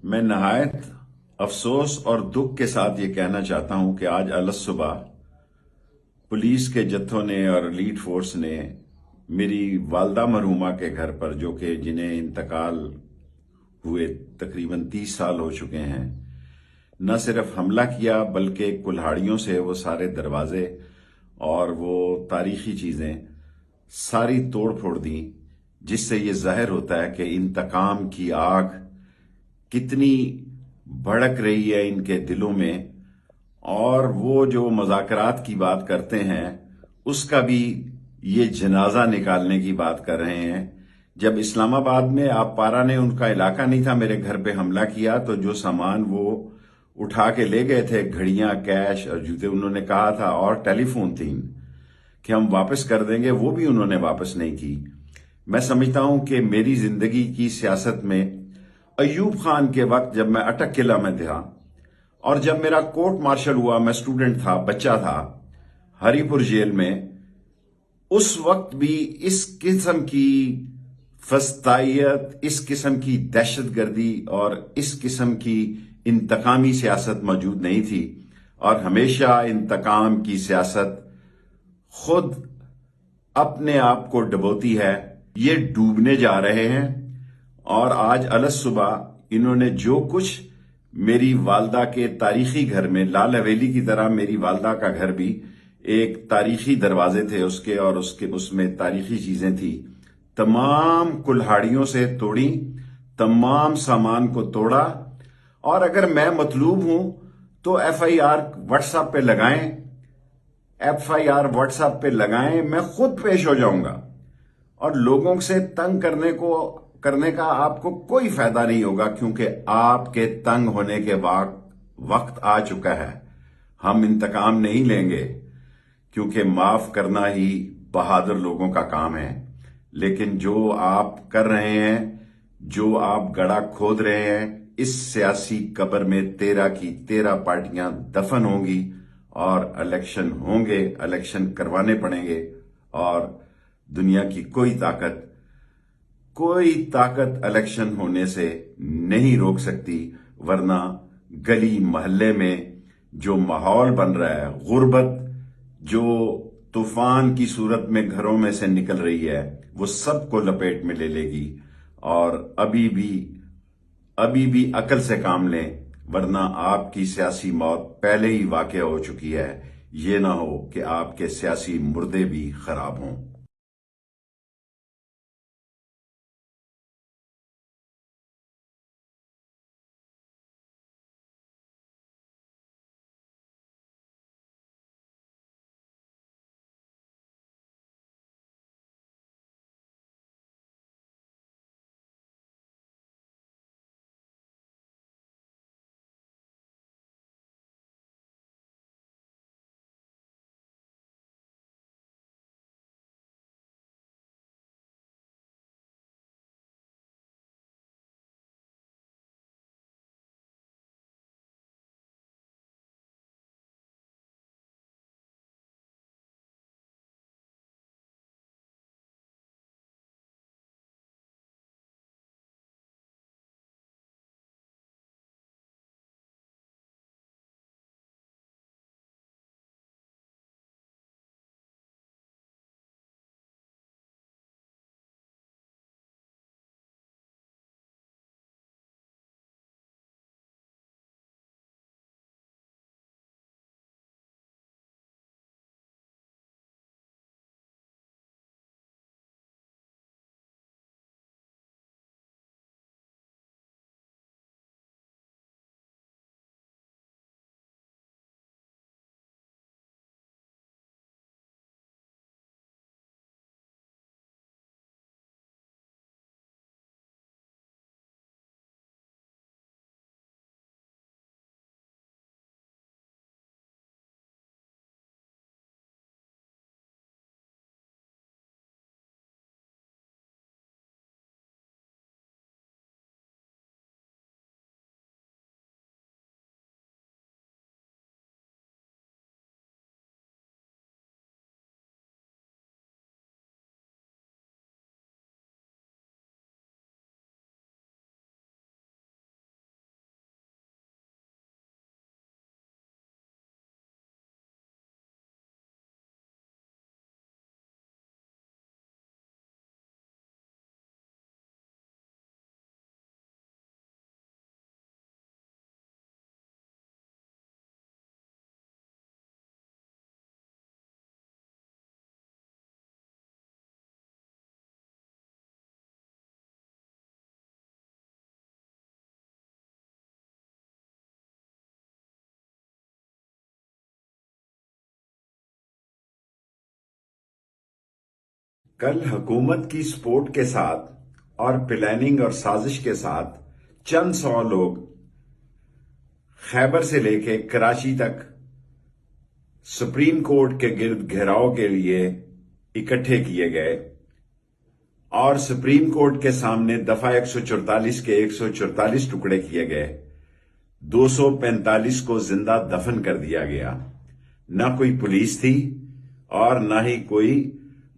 मैं नहायत अफसोस और दुख के साथ ये कहना चाहता हूं कि आज अलसुबह पुलिस के जत्थों ने और एलीट फोर्स ने मेरी वालदा मरहूमा के घर पर, जो कि जिन्हें इंतकाल हुए तकरीबन 30 साल हो चुके हैं, न सिर्फ हमला किया बल्कि कुल्हाड़ियों से वो सारे दरवाजे और वो तारीखी चीजें सारी तोड़ फोड़ दी, जिससे ये जाहिर होता है कि इंतकाम की आग कितनी भड़क रही है इनके दिलों में। और वो जो मुज़ाकरात की बात करते हैं उसका भी ये जनाजा निकालने की बात कर रहे हैं। जब इस्लामाबाद में आप पारा ने, उनका इलाका नहीं था, मेरे घर पे हमला किया तो जो सामान वो उठा के ले गए थे, घड़ियां, कैश और जूते, उन्होंने कहा था, और टेलीफोन तीन, कि हम वापस कर देंगे, वो भी उन्होंने वापस नहीं की। मैं समझता हूं कि मेरी जिंदगी की सियासत में अयूब खान के वक्त, जब मैं अटक किला में था और जब मेरा कोर्ट मार्शल हुआ, मैं स्टूडेंट था, बच्चा था, हरीपुर जेल में, उस वक्त भी इस किस्म की फस्तायत, इस किस्म की दहशतगर्दी और इस किस्म की इंतकामी सियासत मौजूद नहीं थी। और हमेशा इंतकाम की सियासत खुद अपने आप को डुबोती है। ये डूबने जा रहे हैं। और आज अलस सुबह इन्होंने जो कुछ मेरी वालदा के तारीखी घर में, लाल हवेली की तरह मेरी वालदा का घर भी एक तारीखी दरवाजे थे उसके, और उसमें तारीखी चीजें थी, तमाम कुल्हाड़ियों से तोड़ी, तमाम सामान को तोड़ा। और अगर मैं मतलूब हूं तो एफआईआर व्हाट्सएप पे लगाएं, एफआईआर व्हाट्सएप पे लगाएं, मैं खुद पेश हो जाऊंगा। और लोगों से तंग करने का आपको कोई फायदा नहीं होगा, क्योंकि आपके तंग होने के वक्त आ चुका है। हम इंतकाम नहीं लेंगे, क्योंकि माफ करना ही बहादुर लोगों का काम है। लेकिन जो आप कर रहे हैं, जो आप गड़ा खोद रहे हैं, इस सियासी कब्र में 13 की 13 पार्टियां दफन होंगी और इलेक्शन होंगे, इलेक्शन करवाने पड़ेंगे। और दुनिया की कोई ताकत इलेक्शन होने से नहीं रोक सकती। वरना गली मोहल्ले में जो माहौल बन रहा है, गुर्बत जो तूफान की सूरत में घरों में से निकल रही है, वो सबको लपेट में ले लेगी। और अभी भी अकल से काम लें, वरना आपकी सियासी मौत पहले ही वाक़या हो चुकी है। ये ना हो कि आपके सियासी मुर्दे भी खराब हों। کل حکومت کی سپورٹ کے ساتھ اور پلاننگ اور سازش کے ساتھ چند سو لوگ خیبر سے لے کے کراچی تک سپریم کورٹ کے گرد گھیراؤ کے لیے اکٹھے کیے گئے اور سپریم کورٹ کے سامنے دفعہ 144 کے 144 ٹکڑے کیے گئے، 245 کو زندہ دفن کر دیا گیا۔ نہ کوئی پولیس تھی اور نہ ہی کوئی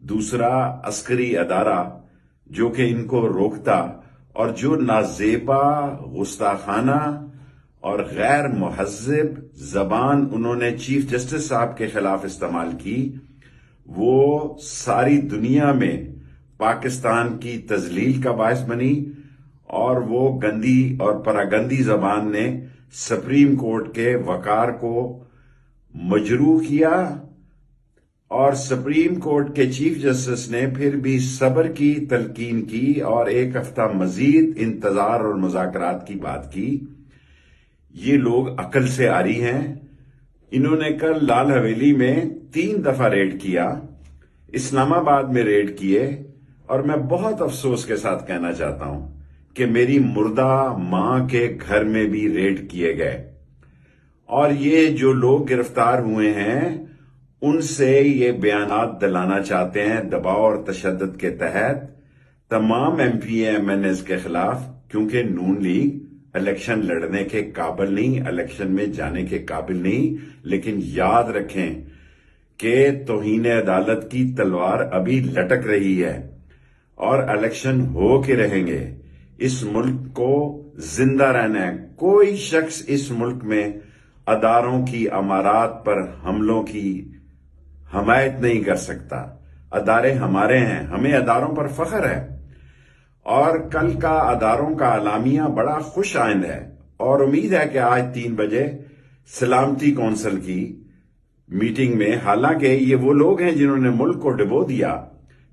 دوسرا عسکری ادارہ جو کہ ان کو روکتا، اور جو نازیبا، گستاخانہ اور غیر مہذب زبان انہوں نے چیف جسٹس صاحب کے خلاف استعمال کی، وہ ساری دنیا میں پاکستان کی تذلیل کا باعث بنی، اور وہ گندی اور پراگندی زبان نے سپریم کورٹ کے وقار کو مجروح کیا، اور سپریم کورٹ کے چیف جسٹس نے پھر بھی صبر کی تلقین کی اور ایک ہفتہ مزید انتظار اور مذاکرات کی بات کی۔ یہ لوگ عقل سے عاری ہیں۔ انہوں نے کل لال حویلی میں 3 دفعہ ریڈ کیا، اسلام آباد میں ریڈ کیے، اور میں بہت افسوس کے ساتھ کہنا چاہتا ہوں کہ میری مردہ ماں کے گھر میں بھی ریڈ کیے گئے، اور یہ جو لوگ گرفتار ہوئے ہیں ان سے یہ بیانات دلانا چاہتے ہیں دباؤ اور تشدد کے تحت تمام M P M N As کے خلاف، کیونکہ نون لیگ الیکشن لڑنے کے قابل نہیں، الیکشن میں جانے کے قابل نہیں۔ لیکن یاد رکھیں کہ توہین عدالت کی تلوار ابھی لٹک رہی ہے اور الیکشن ہو کے رہیں گے۔ اس ملک کو زندہ رہنا ہے۔ کوئی شخص اس ملک میں اداروں کی امارات پر حملوں کی حمایت نہیں کر سکتا۔ ادارے ہمارے ہیں، ہمیں اداروں پر فخر ہے، اور کل کا اداروں کا اعلامیہ بڑا خوش آئند ہے، اور امید ہے کہ آج 3 بجے سلامتی کونسل کی میٹنگ میں، حالانکہ یہ وہ لوگ ہیں جنہوں نے ملک کو ڈبو دیا،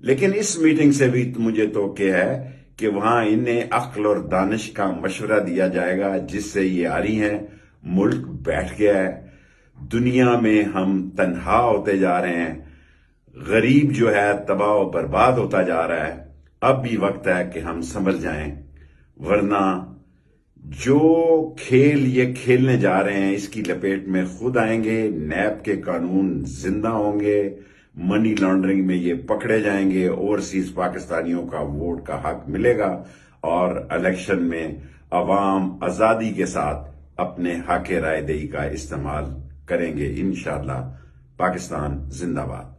لیکن اس میٹنگ سے بھی مجھے توقع ہے کہ وہاں انہیں عقل اور دانش کا مشورہ دیا جائے گا، جس سے یہ عاری ہیں ملک بیٹھ گیا ہے، دنیا میں ہم تنہا ہوتے جا رہے ہیں، غریب جو ہے تباہ و برباد ہوتا جا رہا ہے۔ اب بھی وقت ہے کہ ہم سنبھل جائیں، ورنہ جو کھیل یہ کھیلنے جا رہے ہیں اس کی لپیٹ میں خود آئیں گے۔ نیب کے قانون زندہ ہوں گے، منی لانڈرنگ میں یہ پکڑے جائیں گے، اوورسیز پاکستانیوں کا ووٹ کا حق ملے گا، اور الیکشن میں عوام آزادی کے ساتھ اپنے حق رائے دہی کا استعمال کریں گے۔ انشاءاللہ۔ پاکستان زندہ باد۔